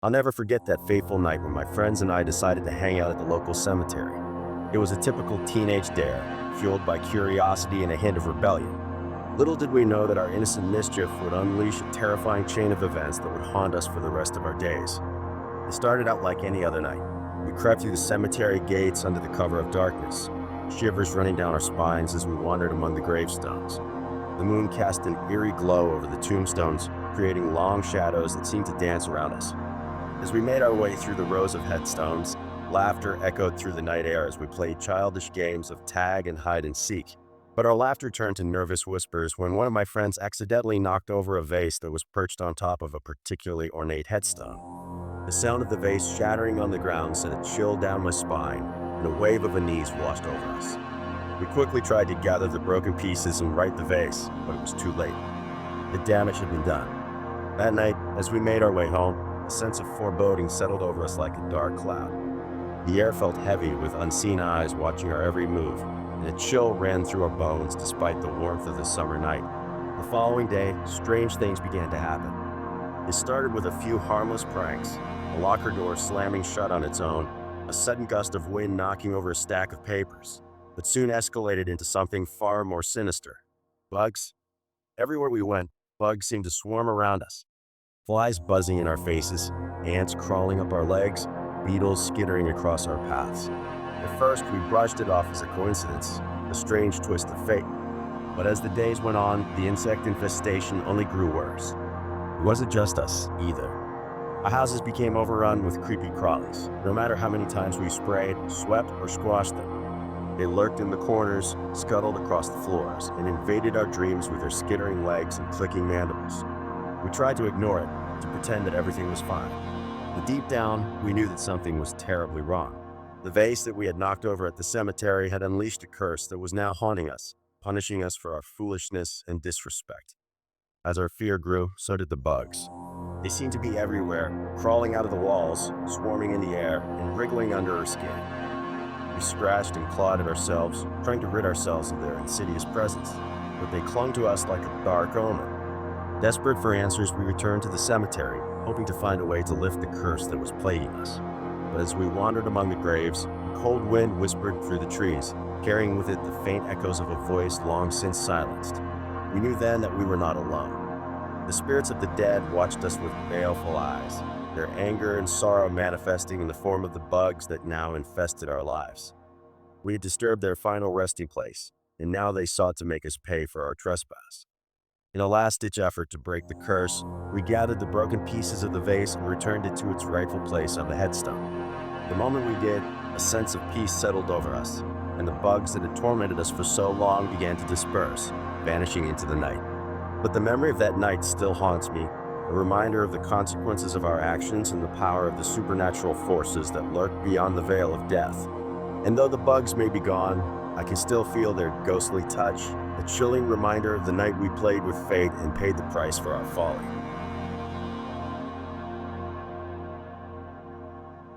I'll never forget that fateful night when my friends and I decided to hang out at the local cemetery. It was a typical teenage dare, fueled by curiosity and a hint of rebellion. Little did we know that our innocent mischief would unleash a terrifying chain of events that would haunt us for the rest of our days. It started out like any other night. We crept through the cemetery gates under the cover of darkness, shivers running down our spines as we wandered among the gravestones. The moon cast an eerie glow over the tombstones, creating long shadows that seemed to dance around us. As we made our way through the rows of headstones, laughter echoed through the night air as we played childish games of tag and hide and seek. But our laughter turned to nervous whispers when one of my friends accidentally knocked over a vase that was perched on top of a particularly ornate headstone. The sound of the vase shattering on the ground sent a chill down my spine, and a wave of unease washed over us. We quickly tried to gather the broken pieces and right the vase, but it was too late. The damage had been done. That night, as we made our way home, a sense of foreboding settled over us like a dark cloud. The air felt heavy with unseen eyes watching our every move, and a chill ran through our bones despite the warmth of the summer night. The following day, strange things began to happen. It started with a few harmless pranks, a locker door slamming shut on its own, a sudden gust of wind knocking over a stack of papers, but soon escalated into something far more sinister. Bugs. Everywhere we went, bugs seemed to swarm around us. Flies buzzing in our faces, ants crawling up our legs, beetles skittering across our paths. At first, we brushed it off as a coincidence, a strange twist of fate. But as the days went on, the insect infestation only grew worse. It wasn't just us, either. Our houses became overrun with creepy crawlies. No matter how many times we sprayed, swept, or squashed them, they lurked in the corners, scuttled across the floors, and invaded our dreams with their skittering legs and clicking mandibles. We tried to ignore it, to pretend that everything was fine. But deep down, we knew that something was terribly wrong. The vase that we had knocked over at the cemetery had unleashed a curse that was now haunting us, punishing us for our foolishness and disrespect. As our fear grew, so did the bugs. They seemed to be everywhere, crawling out of the walls, swarming in the air, and wriggling under our skin. We scratched and clawed at ourselves, trying to rid ourselves of their insidious presence, but they clung to us like a dark omen. Desperate for answers, we returned to the cemetery, hoping to find a way to lift the curse that was plaguing us. But as we wandered among the graves, a cold wind whispered through the trees, carrying with it the faint echoes of a voice long since silenced. We knew then that we were not alone. The spirits of the dead watched us with baleful eyes, their anger and sorrow manifesting in the form of the bugs that now infested our lives. We had disturbed their final resting place, and now they sought to make us pay for our trespass. In a last-ditch effort to break the curse, we gathered the broken pieces of the vase and returned it to its rightful place on the headstone. The moment we did, a sense of peace settled over us, and the bugs that had tormented us for so long began to disperse, vanishing into the night. But the memory of that night still haunts me, a reminder of the consequences of our actions and the power of the supernatural forces that lurk beyond the veil of death. And though the bugs may be gone, I can still feel their ghostly touch, a chilling reminder of the night we played with fate and paid the price for our folly.